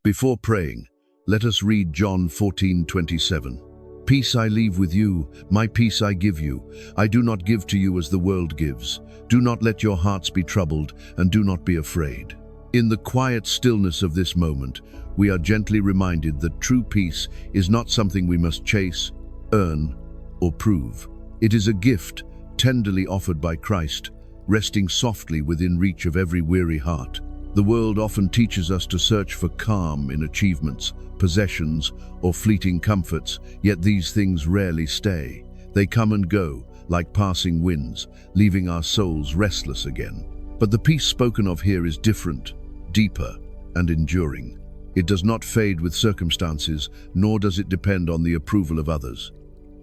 Before praying, let us read John 14:27. Peace I leave with you, my peace I give you. I do not give to you as the world gives. Do not let your hearts be troubled, and do not be afraid. In the quiet stillness of this moment, we are gently reminded that true peace is not something we must chase, earn, or prove. It is a gift tenderly offered by Christ, resting softly within reach of every weary heart. The world often teaches us to search for calm in achievements, possessions, or fleeting comforts, yet these things rarely stay. They come and go, like passing winds, leaving our souls restless again. But the peace spoken of here is different, deeper, and enduring. It does not fade with circumstances, nor does it depend on the approval of others.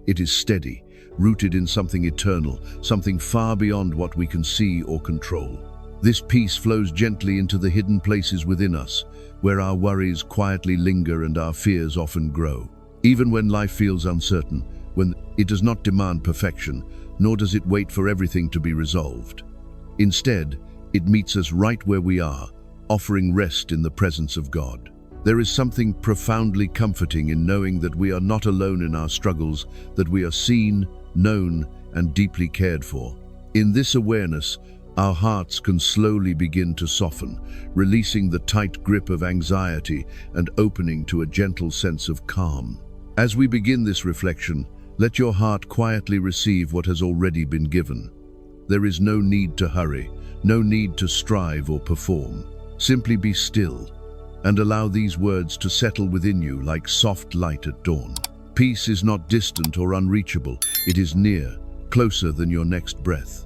It is steady, rooted in something eternal, something far beyond what we can see or control. This peace flows gently into the hidden places within us, where our worries quietly linger and our fears often grow. Even when life feels uncertain, when it does not demand perfection, nor does it wait for everything to be resolved. Instead, it meets us right where we are, offering rest in the presence of God. There is something profoundly comforting in knowing that we are not alone in our struggles, that we are seen, known, and deeply cared for. In this awareness, our hearts can slowly begin to soften, releasing the tight grip of anxiety and opening to a gentle sense of calm. As we begin this reflection, let your heart quietly receive what has already been given. There is no need to hurry, no need to strive or perform. Simply be still and allow these words to settle within you like soft light at dawn. Peace is not distant or unreachable. It is near, closer than your next breath.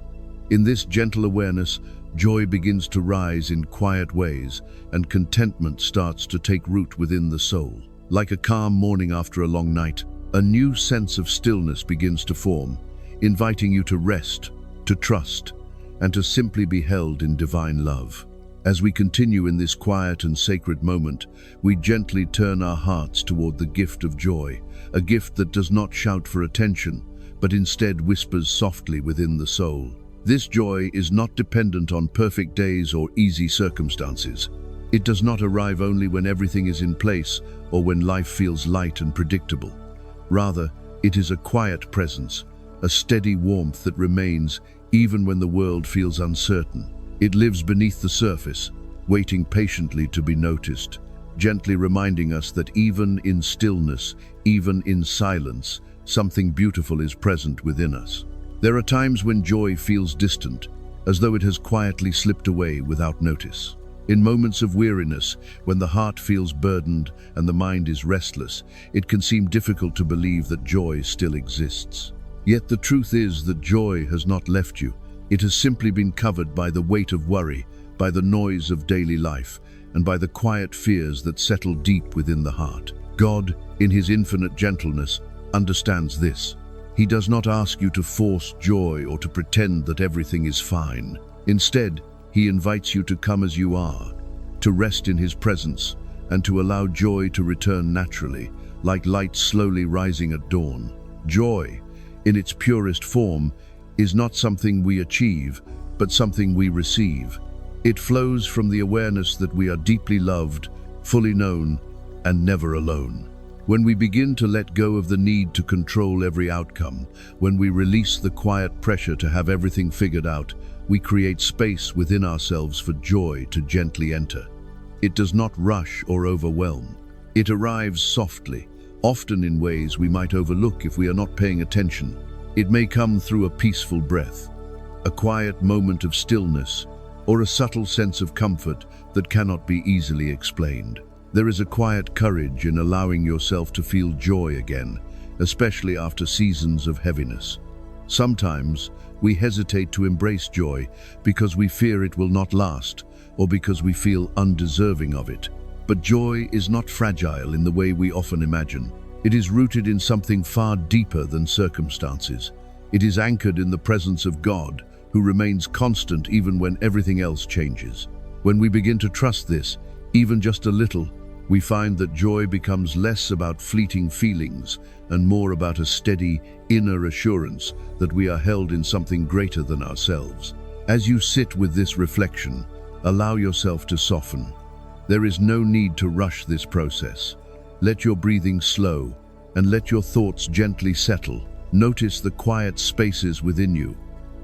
In this gentle awareness, joy begins to rise in quiet ways, and contentment starts to take root within the soul. Like a calm morning after a long night, a new sense of stillness begins to form, inviting you to rest, to trust, and to simply be held in divine love. As we continue in this quiet and sacred moment, we gently turn our hearts toward the gift of joy, a gift that does not shout for attention, but instead whispers softly within the soul. This joy is not dependent on perfect days or easy circumstances. It does not arrive only when everything is in place or when life feels light and predictable. Rather, it is a quiet presence, a steady warmth that remains even when the world feels uncertain. It lives beneath the surface, waiting patiently to be noticed, gently reminding us that even in stillness, even in silence, something beautiful is present within us. There are times when joy feels distant, as though it has quietly slipped away without notice. In moments of weariness, when the heart feels burdened and the mind is restless, it can seem difficult to believe that joy still exists. Yet the truth is that joy has not left you. It has simply been covered by the weight of worry, by the noise of daily life, and by the quiet fears that settle deep within the heart. God, in His infinite gentleness, understands this. He does not ask you to force joy or to pretend that everything is fine. Instead, He invites you to come as you are, to rest in His presence, and to allow joy to return naturally, like light slowly rising at dawn. Joy, in its purest form, is not something we achieve, but something we receive. It flows from the awareness that we are deeply loved, fully known, and never alone. When we begin to let go of the need to control every outcome, when we release the quiet pressure to have everything figured out, we create space within ourselves for joy to gently enter. It does not rush or overwhelm. It arrives softly, often in ways we might overlook if we are not paying attention. It may come through a peaceful breath, a quiet moment of stillness, or a subtle sense of comfort that cannot be easily explained. There is a quiet courage in allowing yourself to feel joy again, especially after seasons of heaviness. Sometimes we hesitate to embrace joy because we fear it will not last, or because we feel undeserving of it. But joy is not fragile in the way we often imagine. It is rooted in something far deeper than circumstances. It is anchored in the presence of God, who remains constant even when everything else changes. When we begin to trust this, even just a little, we find that joy becomes less about fleeting feelings and more about a steady, inner assurance that we are held in something greater than ourselves. As you sit with this reflection, allow yourself to soften. There is no need to rush this process. Let your breathing slow and let your thoughts gently settle. Notice the quiet spaces within you,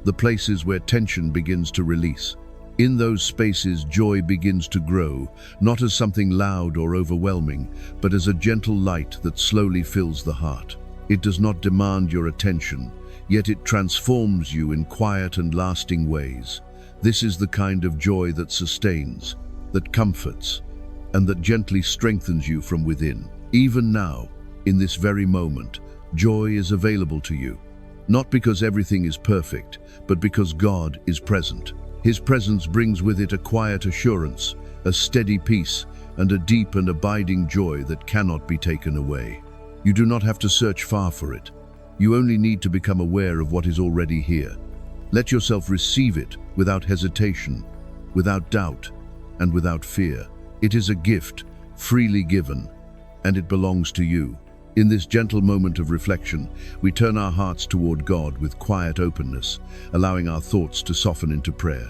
the places where tension begins to release. In those spaces, joy begins to grow, not as something loud or overwhelming, but as a gentle light that slowly fills the heart. It does not demand your attention, yet it transforms you in quiet and lasting ways. This is the kind of joy that sustains, that comforts, and that gently strengthens you from within. Even now, in this very moment, joy is available to you. Not because everything is perfect, but because God is present. His presence brings with it a quiet assurance, a steady peace, and a deep and abiding joy that cannot be taken away. You do not have to search far for it. You only need to become aware of what is already here. Let yourself receive it without hesitation, without doubt, and without fear. It is a gift, freely given, and it belongs to you. In this gentle moment of reflection, we turn our hearts toward God with quiet openness, allowing our thoughts to soften into prayer.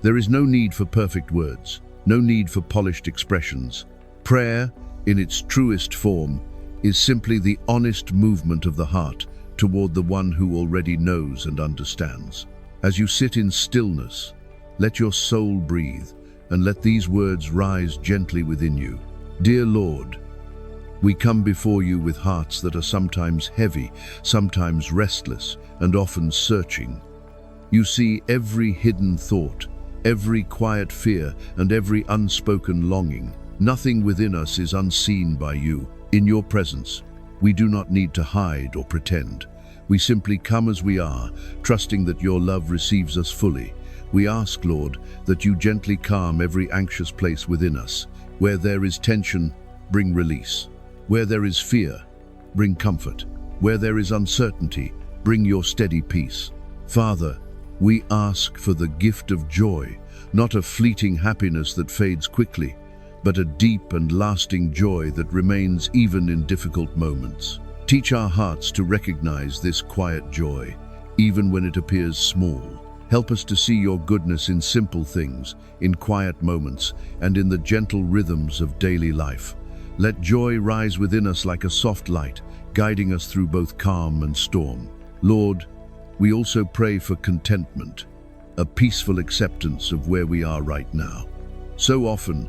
There is no need for perfect words, no need for polished expressions. Prayer, in its truest form, is simply the honest movement of the heart toward the one who already knows and understands. As you sit in stillness, let your soul breathe, and let these words rise gently within you. Dear Lord, we come before you with hearts that are sometimes heavy, sometimes restless, and often searching. You see every hidden thought, every quiet fear, and every unspoken longing. Nothing within us is unseen by you. In your presence, we do not need to hide or pretend. We simply come as we are, trusting that your love receives us fully. We ask, Lord, that you gently calm every anxious place within us. Where there is tension, bring release. Where there is fear, bring comfort. Where there is uncertainty, bring your steady peace. Father, we ask for the gift of joy, not a fleeting happiness that fades quickly, but a deep and lasting joy that remains even in difficult moments. Teach our hearts to recognize this quiet joy, even when it appears small. Help us to see your goodness in simple things, in quiet moments, and in the gentle rhythms of daily life. Let joy rise within us like a soft light, guiding us through both calm and storm. Lord, we also pray for contentment, a peaceful acceptance of where we are right now. So often,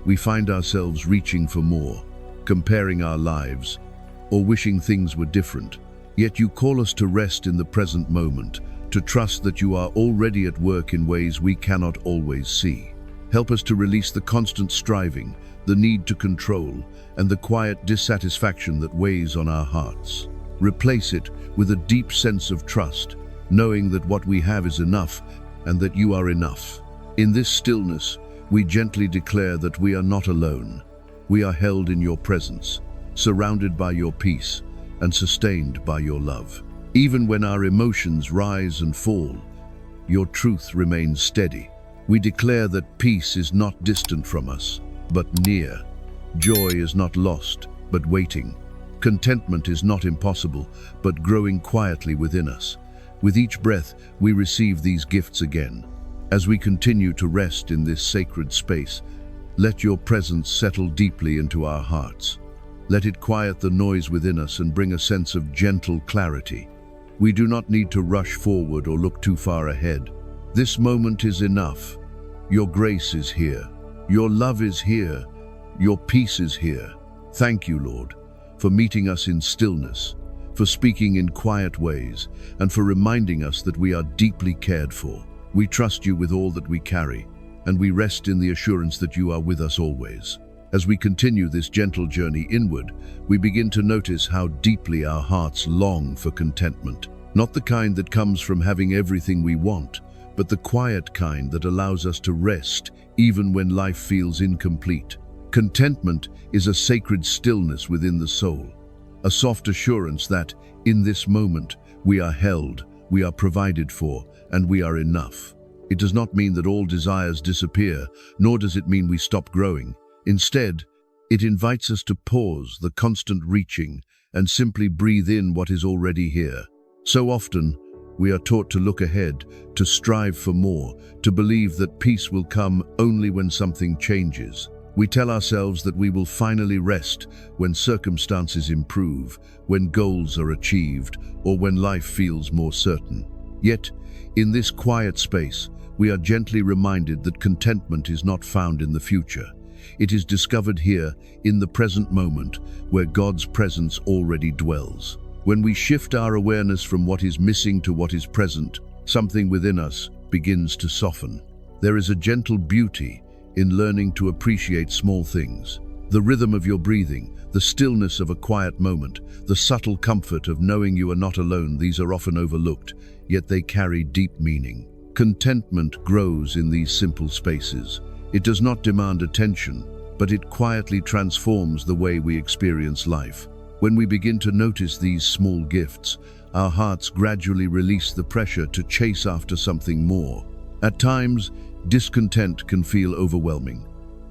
we find ourselves reaching for more, comparing our lives, or wishing things were different. Yet you call us to rest in the present moment, to trust that you are already at work in ways we cannot always see. Help us to release the constant striving, the need to control, and the quiet dissatisfaction that weighs on our hearts. Replace it with a deep sense of trust, knowing that what we have is enough and that you are enough. In this stillness, we gently declare that we are not alone. We are held in your presence, surrounded by your peace, and sustained by your love. Even when our emotions rise and fall, your truth remains steady. We declare that peace is not distant from us, but near. Joy is not lost, but waiting. Contentment is not impossible, but growing quietly within us. With each breath, we receive these gifts again. As we continue to rest in this sacred space, let your presence settle deeply into our hearts. Let it quiet the noise within us and bring a sense of gentle clarity. We do not need to rush forward or look too far ahead. This moment is enough. Your grace is here. Your love is here. Your peace is here. Thank you, Lord, for meeting us in stillness, for speaking in quiet ways, and for reminding us that we are deeply cared for. We trust you with all that we carry, and we rest in the assurance that you are with us always. As we continue this gentle journey inward, we begin to notice how deeply our hearts long for contentment. Not the kind that comes from having everything we want, but the quiet kind that allows us to rest even when life feels incomplete. Contentment is a sacred stillness within the soul, a soft assurance that, in this moment, we are held, we are provided for, and we are enough. It does not mean that all desires disappear, nor does it mean we stop growing. Instead, it invites us to pause the constant reaching and simply breathe in what is already here. So often, we are taught to look ahead, to strive for more, to believe that peace will come only when something changes. We tell ourselves that we will finally rest when circumstances improve, when goals are achieved, or when life feels more certain. Yet, in this quiet space, we are gently reminded that contentment is not found in the future. It is discovered here, in the present moment, where God's presence already dwells. When we shift our awareness from what is missing to what is present, something within us begins to soften. There is a gentle beauty in learning to appreciate small things. The rhythm of your breathing, the stillness of a quiet moment, the subtle comfort of knowing you are not alone, these are often overlooked, yet they carry deep meaning. Contentment grows in these simple spaces. It does not demand attention, but it quietly transforms the way we experience life. When we begin to notice these small gifts, our hearts gradually release the pressure to chase after something more. At times, discontent can feel overwhelming.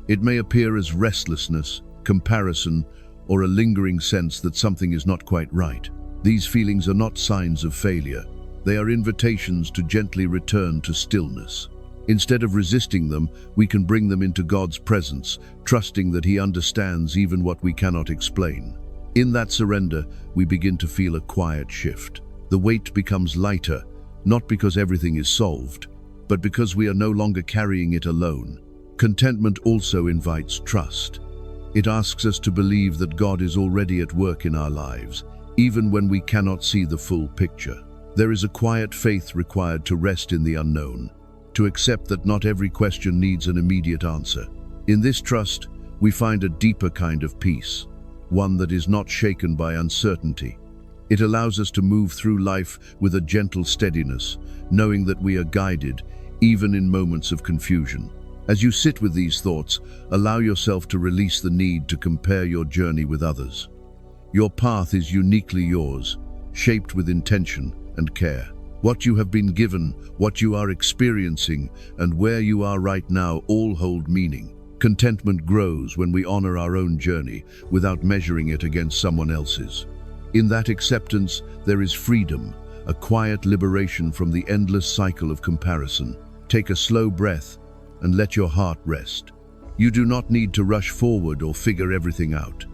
It may appear as restlessness, comparison, or a lingering sense that something is not quite right. These feelings are not signs of failure. They are invitations to gently return to stillness. Instead of resisting them, we can bring them into God's presence, trusting that He understands even what we cannot explain. In that surrender, we begin to feel a quiet shift. The weight becomes lighter, not because everything is solved, but because we are no longer carrying it alone. Contentment also invites trust. It asks us to believe that God is already at work in our lives, even when we cannot see the full picture. There is a quiet faith required to rest in the unknown, to accept that not every question needs an immediate answer. In this trust, we find a deeper kind of peace, one that is not shaken by uncertainty. It allows us to move through life with a gentle steadiness, knowing that we are guided, even in moments of confusion. As you sit with these thoughts, allow yourself to release the need to compare your journey with others. Your path is uniquely yours, shaped with intention and care. What you have been given, what you are experiencing, and where you are right now all hold meaning. Contentment grows when we honor our own journey without measuring it against someone else's. In that acceptance, there is freedom, a quiet liberation from the endless cycle of comparison. Take a slow breath and let your heart rest. You do not need to rush forward or figure everything out.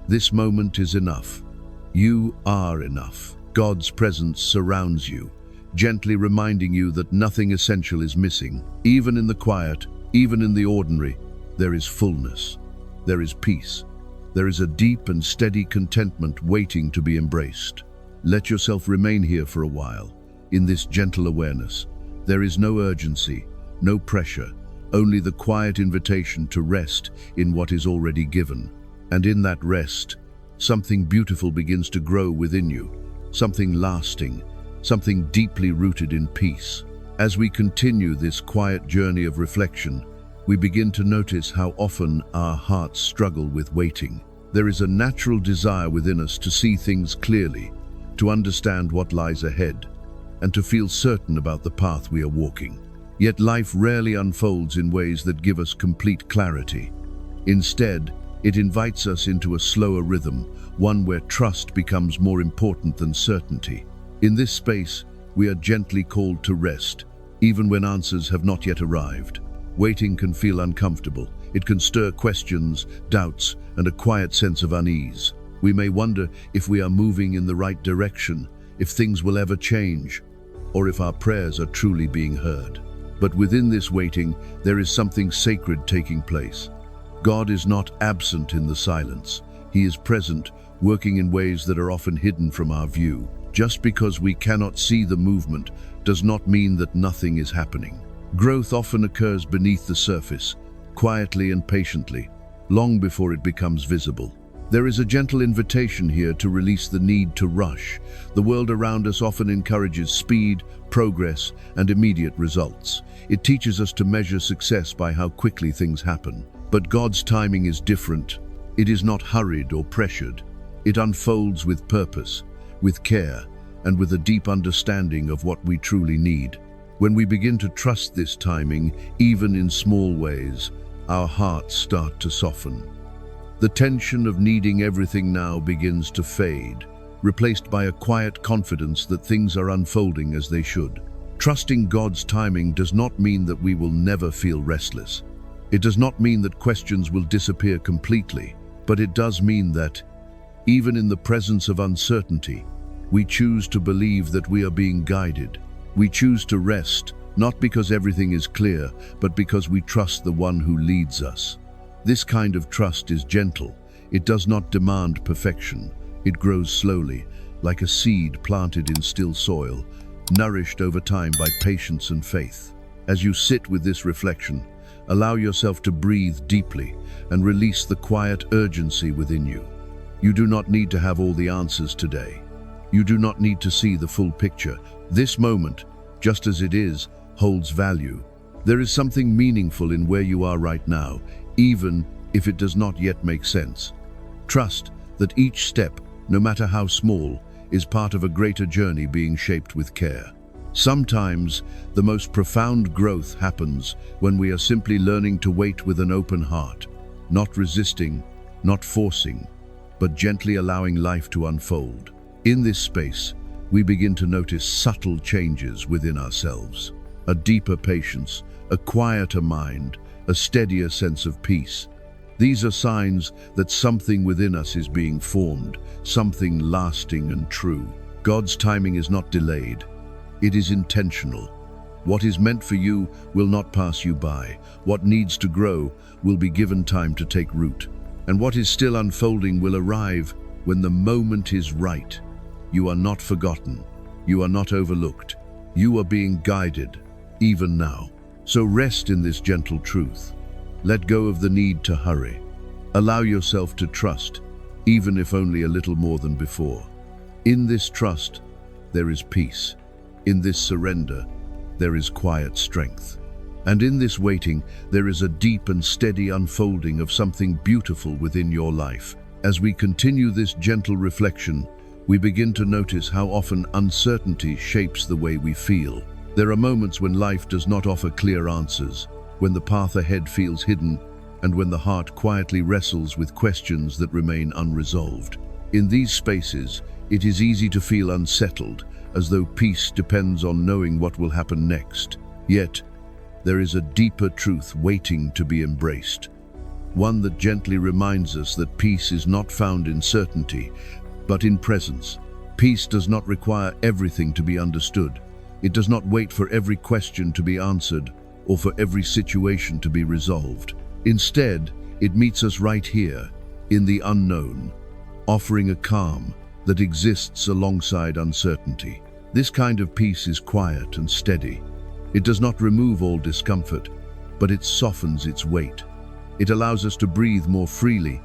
This moment is enough. You are enough. God's presence surrounds you, gently reminding you that nothing essential is missing. Even in the quiet, even in the ordinary, there is fullness. There is peace. There is a deep and steady contentment waiting to be embraced. Let yourself remain here for a while, in this gentle awareness. There is no urgency, no pressure, only the quiet invitation to rest in what is already given. And in that rest, something beautiful begins to grow within you, something lasting, something deeply rooted in peace. As we continue this quiet journey of reflection, we begin to notice how often our hearts struggle with waiting. There is a natural desire within us to see things clearly, to understand what lies ahead, and to feel certain about the path we are walking. Yet life rarely unfolds in ways that give us complete clarity. Instead, it invites us into a slower rhythm, one where trust becomes more important than certainty. In this space, we are gently called to rest, even when answers have not yet arrived. Waiting can feel uncomfortable. It can stir questions, doubts, and a quiet sense of unease. We may wonder if we are moving in the right direction, if things will ever change, or if our prayers are truly being heard. But within this waiting, there is something sacred taking place. God is not absent in the silence. He is present, working in ways that are often hidden from our view. Just because we cannot see the movement does not mean that nothing is happening. Growth often occurs beneath the surface, quietly and patiently, long before it becomes visible. There is a gentle invitation here to release the need to rush. The world around us often encourages speed, progress, and immediate results. It teaches us to measure success by how quickly things happen. But God's timing is different. It is not hurried or pressured. It unfolds with purpose, with care, and with a deep understanding of what we truly need. When we begin to trust this timing, even in small ways, our hearts start to soften. The tension of needing everything now begins to fade, replaced by a quiet confidence that things are unfolding as they should. Trusting God's timing does not mean that we will never feel restless. It does not mean that questions will disappear completely, but it does mean that, even in the presence of uncertainty, we choose to believe that we are being guided. We choose to rest, not because everything is clear, but because we trust the one who leads us. This kind of trust is gentle. It does not demand perfection. It grows slowly, like a seed planted in still soil, nourished over time by patience and faith. As you sit with this reflection, allow yourself to breathe deeply and release the quiet urgency within you. You do not need to have all the answers today. You do not need to see the full picture. This moment, just as it is, holds value. There is something meaningful in where you are right now, even if it does not yet make sense. Trust that each step, no matter how small, is part of a greater journey being shaped with care. Sometimes, the most profound growth happens when we are simply learning to wait with an open heart, not resisting, not forcing, but gently allowing life to unfold. In this space, we begin to notice subtle changes within ourselves. A deeper patience, a quieter mind, a steadier sense of peace. These are signs that something within us is being formed, something lasting and true. God's timing is not delayed. It is intentional. What is meant for you will not pass you by. What needs to grow will be given time to take root. And what is still unfolding will arrive when the moment is right. You are not forgotten. You are not overlooked. You are being guided, even now. So rest in this gentle truth. Let go of the need to hurry. Allow yourself to trust, even if only a little more than before. In this trust, there is peace. In this surrender, there is quiet strength. And in this waiting, there is a deep and steady unfolding of something beautiful within your life. As we continue this gentle reflection, we begin to notice how often uncertainty shapes the way we feel. There are moments when life does not offer clear answers, when the path ahead feels hidden, and when the heart quietly wrestles with questions that remain unresolved. In these spaces, it is easy to feel unsettled, as though peace depends on knowing what will happen next. Yet, there is a deeper truth waiting to be embraced. One that gently reminds us that peace is not found in certainty, but in presence. Peace does not require everything to be understood. It does not wait for every question to be answered or for every situation to be resolved. Instead, it meets us right here, in the unknown, offering a calm that exists alongside uncertainty. This kind of peace is quiet and steady. It does not remove all discomfort, but it softens its weight. It allows us to breathe more freely,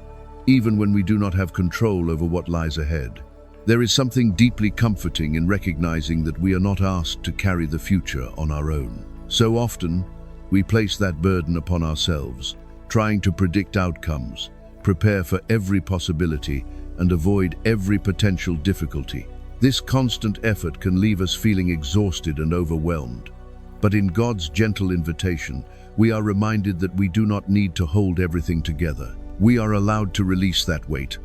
even when we do not have control over what lies ahead. There is something deeply comforting in recognizing that we are not asked to carry the future on our own. So often, we place that burden upon ourselves, trying to predict outcomes, prepare for every possibility, and avoid every potential difficulty. This constant effort can leave us feeling exhausted and overwhelmed. But in God's gentle invitation, we are reminded that we do not need to hold everything together. We are allowed to release that weight,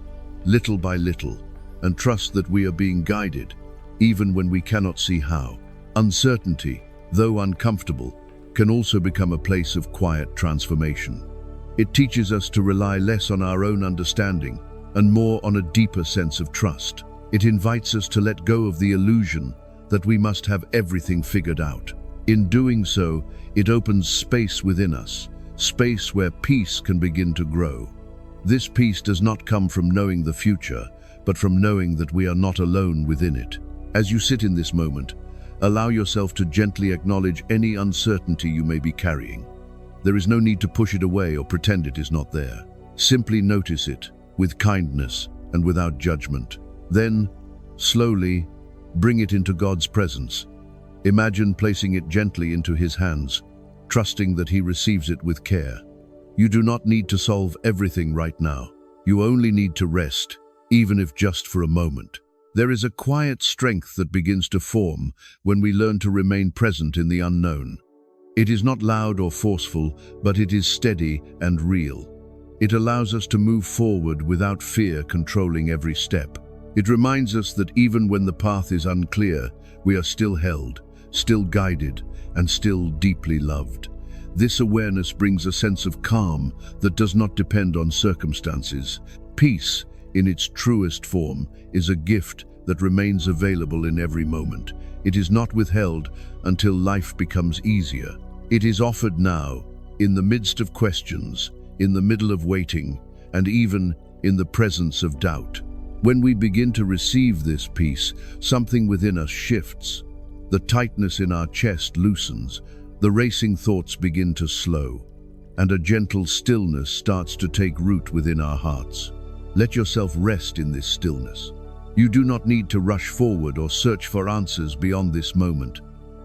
little by little, and trust that we are being guided, even when we cannot see how. Uncertainty, though uncomfortable, can also become a place of quiet transformation. It teaches us to rely less on our own understanding and more on a deeper sense of trust. It invites us to let go of the illusion that we must have everything figured out. In doing so, it opens space within us, space where peace can begin to grow. This peace does not come from knowing the future, but from knowing that we are not alone within it. As you sit in this moment, allow yourself to gently acknowledge any uncertainty you may be carrying. There is no need to push it away or pretend it is not there. Simply notice it, with kindness and without judgment. Then, slowly, bring it into God's presence. Imagine placing it gently into His hands, trusting that He receives it with care. You do not need to solve everything right now. You only need to rest, even if just for a moment. There is a quiet strength that begins to form when we learn to remain present in the unknown. It is not loud or forceful, but it is steady and real. It allows us to move forward without fear controlling every step. It reminds us that even when the path is unclear, we are still held, still guided, and still deeply loved. This awareness brings a sense of calm that does not depend on circumstances. Peace, in its truest form, is a gift that remains available in every moment. It is not withheld until life becomes easier. It is offered now, in the midst of questions, in the middle of waiting, and even in the presence of doubt. When we begin to receive this peace, something within us shifts. The tightness in our chest loosens, the racing thoughts begin to slow, and a gentle stillness starts to take root within our hearts. Let yourself rest in this stillness. You do not need to rush forward or search for answers beyond this moment.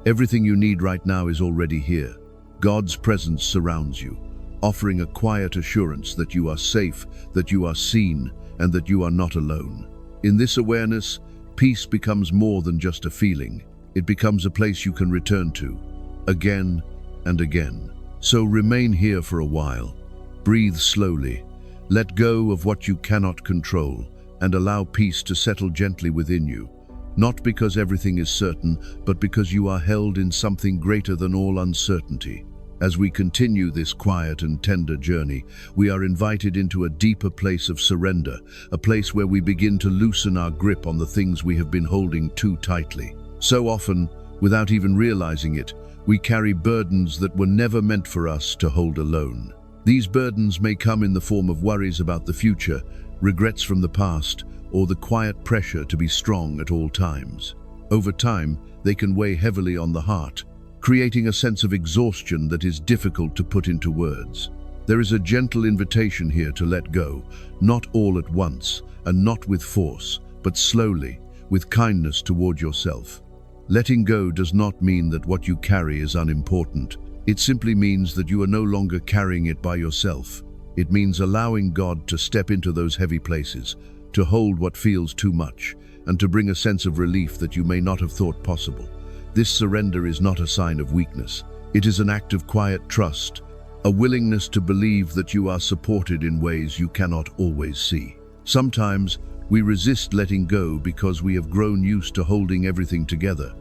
Everything you need right now is already here. God's presence surrounds you, offering a quiet assurance that you are safe, that you are seen, and that you are not alone. In this awareness, peace becomes more than just a feeling. It becomes a place you can return to, again and again. So remain here for a while. Breathe slowly. Let go of what you cannot control, and allow peace to settle gently within you. Not because everything is certain, but because you are held in something greater than all uncertainty. As we continue this quiet and tender journey, we are invited into a deeper place of surrender, a place where we begin to loosen our grip on the things we have been holding too tightly. So often, without even realizing it, we carry burdens that were never meant for us to hold alone. These burdens may come in the form of worries about the future, regrets from the past, or the quiet pressure to be strong at all times. Over time, they can weigh heavily on the heart, creating a sense of exhaustion that is difficult to put into words. There is a gentle invitation here to let go, not all at once, and not with force, but slowly, with kindness toward yourself. Letting go does not mean that what you carry is unimportant. It simply means that you are no longer carrying it by yourself. It means allowing God to step into those heavy places, to hold what feels too much, and to bring a sense of relief that you may not have thought possible. This surrender is not a sign of weakness. It is an act of quiet trust, a willingness to believe that you are supported in ways you cannot always see. Sometimes, we resist letting go because we have grown used to holding everything together.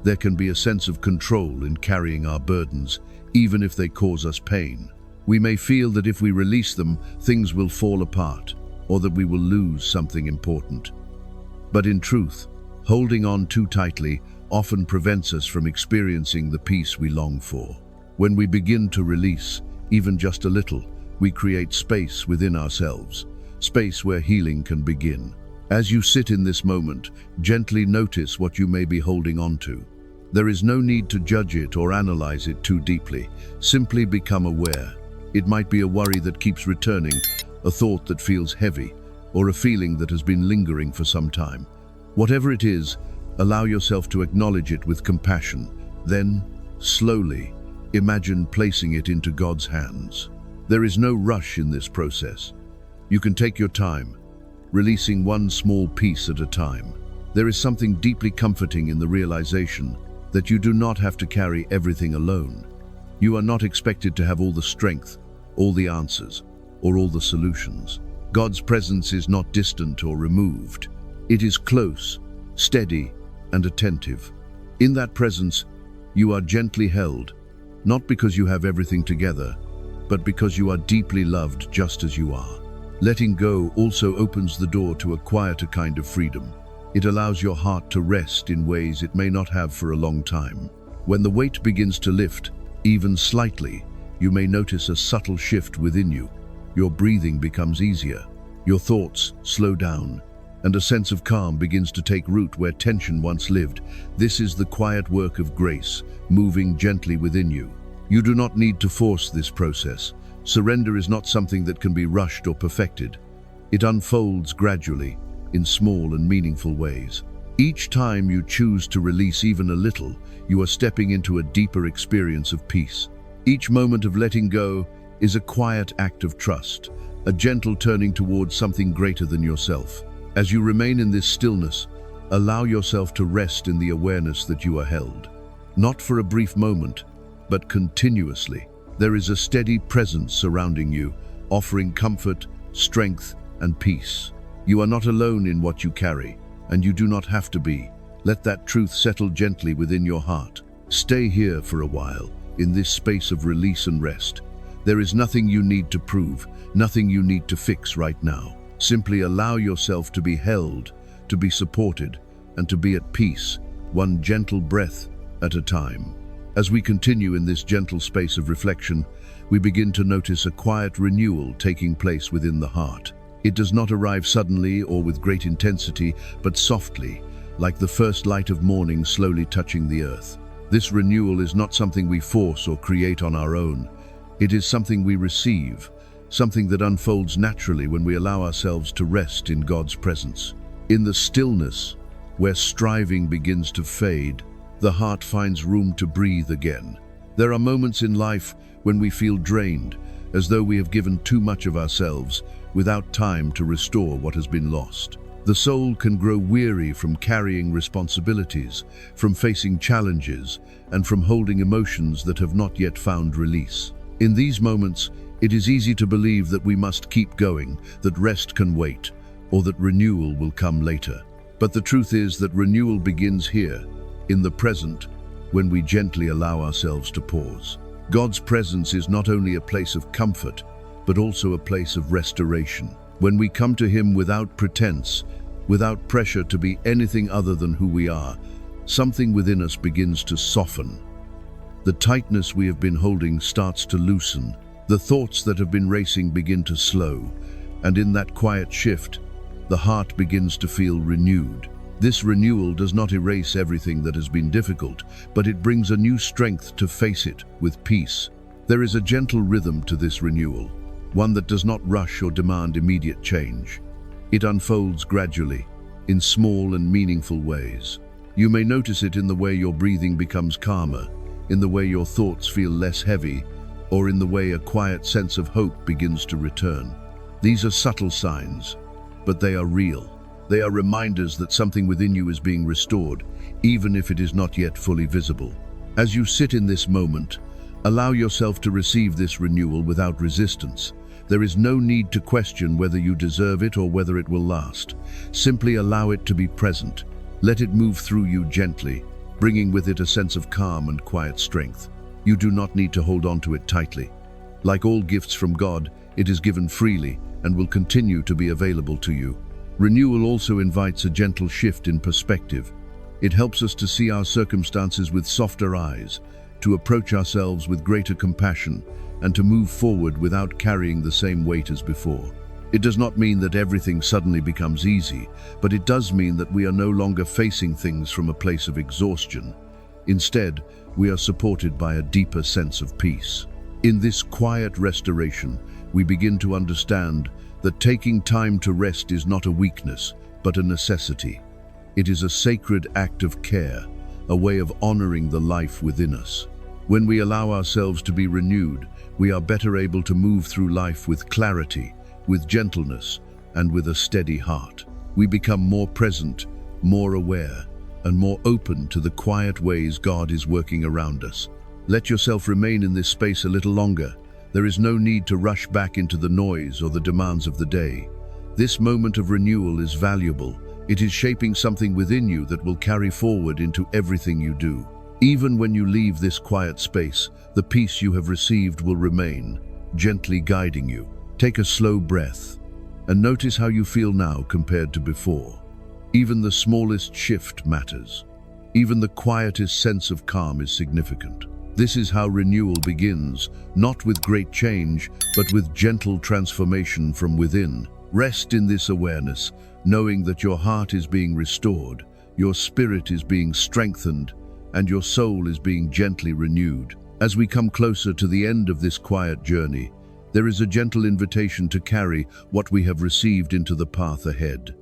There can be a sense of control in carrying our burdens, even if they cause us pain. We may feel that if we release them, things will fall apart, or that we will lose something important. But in truth, holding on too tightly often prevents us from experiencing the peace we long for. When we begin to release, even just a little, we create space within ourselves, space where healing can begin. As you sit in this moment, gently notice what you may be holding on to. There is no need to judge it or analyze it too deeply. Simply become aware. It might be a worry that keeps returning, a thought that feels heavy, or a feeling that has been lingering for some time. Whatever it is, allow yourself to acknowledge it with compassion. Then, slowly, imagine placing it into God's hands. There is no rush in this process. You can take your time, releasing one small piece at a time. There is something deeply comforting in the realization that you do not have to carry everything alone. You are not expected to have all the strength, all the answers, or all the solutions. God's presence is not distant or removed. It is close, steady, and attentive. In that presence, you are gently held, not because you have everything together, but because you are deeply loved just as you are. Letting go also opens the door to a quieter kind of freedom. It allows your heart to rest in ways it may not have for a long time. When the weight begins to lift, even slightly, you may notice a subtle shift within you. Your breathing becomes easier, your thoughts slow down, and a sense of calm begins to take root where tension once lived. This is the quiet work of grace, moving gently within you. You do not need to force this process. Surrender is not something that can be rushed or perfected. It unfolds gradually, in small and meaningful ways. Each time you choose to release even a little, you are stepping into a deeper experience of peace. Each moment of letting go is a quiet act of trust, a gentle turning towards something greater than yourself. As you remain in this stillness, allow yourself to rest in the awareness that you are held. Not for a brief moment, but continuously. There is a steady presence surrounding you, offering comfort, strength, and peace. You are not alone in what you carry, and you do not have to be. Let that truth settle gently within your heart. Stay here for a while, in this space of release and rest. There is nothing you need to prove, nothing you need to fix right now. Simply allow yourself to be held, to be supported, and to be at peace, one gentle breath at a time. As we continue in this gentle space of reflection, we begin to notice a quiet renewal taking place within the heart. It does not arrive suddenly or with great intensity, but softly, like the first light of morning slowly touching the earth. This renewal is not something we force or create on our own. It is something we receive, something that unfolds naturally when we allow ourselves to rest in God's presence. In the stillness, where striving begins to fade, the heart finds room to breathe again. There are moments in life when we feel drained, as though we have given too much of ourselves without time to restore what has been lost. The soul can grow weary from carrying responsibilities, from facing challenges, and from holding emotions that have not yet found release. In these moments, it is easy to believe that we must keep going, that rest can wait, or that renewal will come later. But the truth is that renewal begins here, in the present, when we gently allow ourselves to pause. God's presence is not only a place of comfort, but also a place of restoration. When we come to Him without pretense, without pressure to be anything other than who we are, something within us begins to soften. The tightness we have been holding starts to loosen. The thoughts that have been racing begin to slow, and in that quiet shift, the heart begins to feel renewed. This renewal does not erase everything that has been difficult, but it brings a new strength to face it with peace. There is a gentle rhythm to this renewal, one that does not rush or demand immediate change. It unfolds gradually, in small and meaningful ways. You may notice it in the way your breathing becomes calmer, in the way your thoughts feel less heavy, or in the way a quiet sense of hope begins to return. These are subtle signs, but they are real. They are reminders that something within you is being restored, even if it is not yet fully visible. As you sit in this moment, allow yourself to receive this renewal without resistance. There is no need to question whether you deserve it or whether it will last. Simply allow it to be present. Let it move through you gently, bringing with it a sense of calm and quiet strength. You do not need to hold on to it tightly. Like all gifts from God, it is given freely and will continue to be available to you. Renewal also invites a gentle shift in perspective. It helps us to see our circumstances with softer eyes, to approach ourselves with greater compassion, and to move forward without carrying the same weight as before. It does not mean that everything suddenly becomes easy, but it does mean that we are no longer facing things from a place of exhaustion. Instead, we are supported by a deeper sense of peace. In this quiet restoration, we begin to understand that taking time to rest is not a weakness, but a necessity. It is a sacred act of care, a way of honoring the life within us. When we allow ourselves to be renewed, we are better able to move through life with clarity, with gentleness, and with a steady heart. We become more present, more aware, and more open to the quiet ways God is working around us. Let yourself remain in this space a little longer. There is no need to rush back into the noise or the demands of the day. This moment of renewal is valuable. It is shaping something within you that will carry forward into everything you do. Even when you leave this quiet space, the peace you have received will remain, gently guiding you. Take a slow breath and notice how you feel now compared to before. Even the smallest shift matters. Even the quietest sense of calm is significant. This is how renewal begins, not with great change, but with gentle transformation from within. Rest in this awareness, knowing that your heart is being restored, your spirit is being strengthened, and your soul is being gently renewed. As we come closer to the end of this quiet journey, there is a gentle invitation to carry what we have received into the path ahead.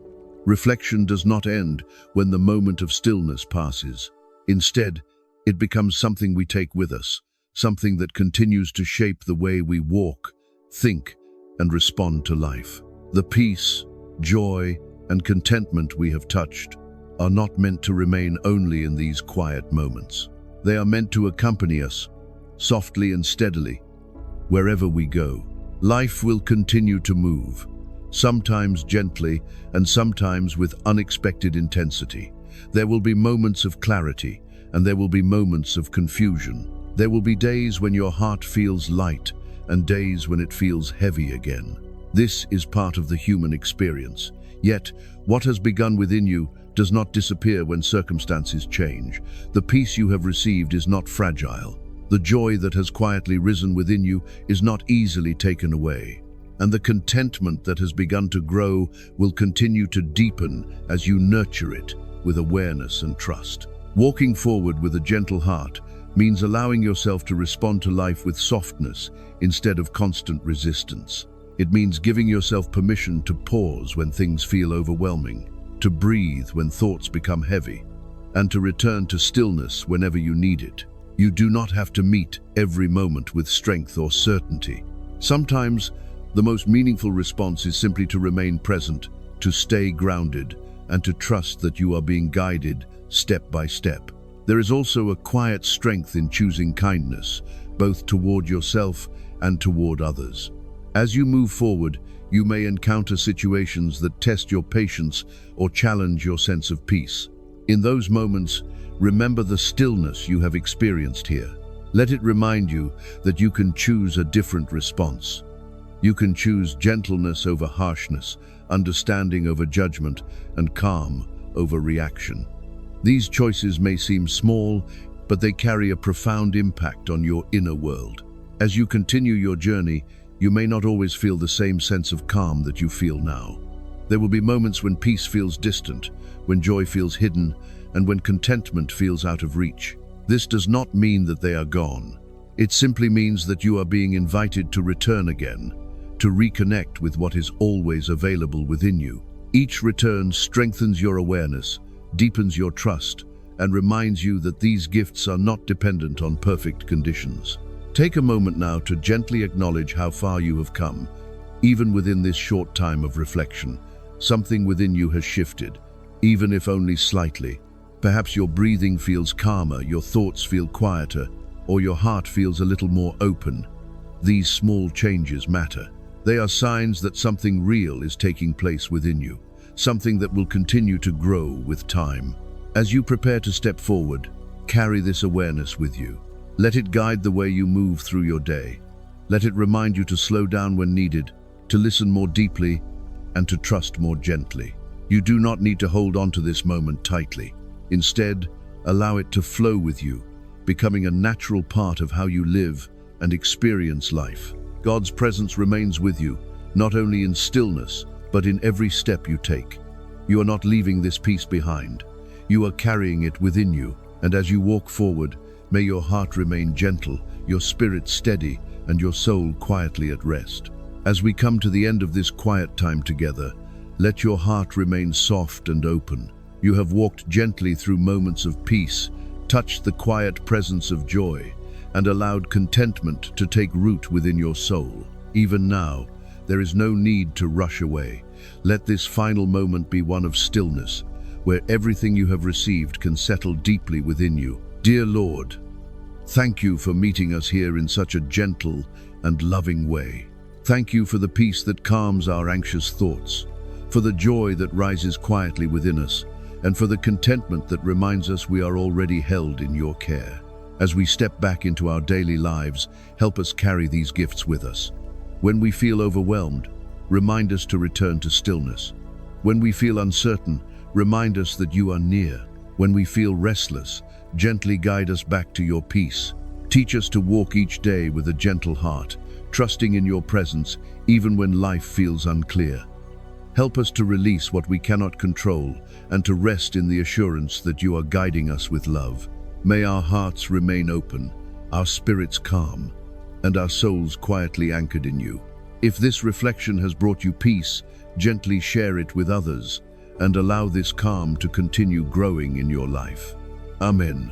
Reflection does not end when the moment of stillness passes. Instead, it becomes something we take with us, something that continues to shape the way we walk, think, and respond to life. The peace, joy, and contentment we have touched are not meant to remain only in these quiet moments. They are meant to accompany us, softly and steadily, wherever we go. Life will continue to move, sometimes gently and sometimes with unexpected intensity. There will be moments of clarity, and there will be moments of confusion. There will be days when your heart feels light and days when it feels heavy again. This is part of the human experience. Yet, what has begun within you does not disappear when circumstances change. The peace you have received is not fragile. The joy that has quietly risen within you is not easily taken away. And the contentment that has begun to grow will continue to deepen as you nurture it with awareness and trust. Walking forward with a gentle heart means allowing yourself to respond to life with softness instead of constant resistance. It means giving yourself permission to pause when things feel overwhelming, to breathe when thoughts become heavy, and to return to stillness whenever you need it. You do not have to meet every moment with strength or certainty. Sometimes, the most meaningful response is simply to remain present, to stay grounded, and to trust that you are being guided step by step. There is also a quiet strength in choosing kindness, both toward yourself and toward others. As you move forward, you may encounter situations that test your patience or challenge your sense of peace. In those moments, remember the stillness you have experienced here. Let it remind you that you can choose a different response. You can choose gentleness over harshness, understanding over judgment, and calm over reaction. These choices may seem small, but they carry a profound impact on your inner world. As you continue your journey, you may not always feel the same sense of calm that you feel now. There will be moments when peace feels distant, when joy feels hidden, and when contentment feels out of reach. This does not mean that they are gone. It simply means that you are being invited to return again, to reconnect with what is always available within you. Each return strengthens your awareness, deepens your trust, and reminds you that these gifts are not dependent on perfect conditions. Take a moment now to gently acknowledge how far you have come. Even within this short time of reflection, something within you has shifted, even if only slightly. Perhaps your breathing feels calmer, your thoughts feel quieter, or your heart feels a little more open. These small changes matter. They are signs that something real is taking place within you, something that will continue to grow with time. As you prepare to step forward, carry this awareness with you. Let it guide the way you move through your day. Let it remind you to slow down when needed, to listen more deeply, and to trust more gently. You do not need to hold on to this moment tightly. Instead, allow it to flow with you, becoming a natural part of how you live and experience life. God's presence remains with you, not only in stillness, but in every step you take. You are not leaving this peace behind. You are carrying it within you, and as you walk forward, may your heart remain gentle, your spirit steady, and your soul quietly at rest. As we come to the end of this quiet time together, let your heart remain soft and open. You have walked gently through moments of peace, touched the quiet presence of joy, and allowed contentment to take root within your soul. Even now, there is no need to rush away. Let this final moment be one of stillness, where everything you have received can settle deeply within you. Dear Lord, thank you for meeting us here in such a gentle and loving way. Thank you for the peace that calms our anxious thoughts, for the joy that rises quietly within us, and for the contentment that reminds us we are already held in your care. As we step back into our daily lives, help us carry these gifts with us. When we feel overwhelmed, remind us to return to stillness. When we feel uncertain, remind us that you are near. When we feel restless, gently guide us back to your peace. Teach us to walk each day with a gentle heart, trusting in your presence even when life feels unclear. Help us to release what we cannot control and to rest in the assurance that you are guiding us with love. May our hearts remain open, our spirits calm, and our souls quietly anchored in you. If this reflection has brought you peace, gently share it with others and allow this calm to continue growing in your life. Amen.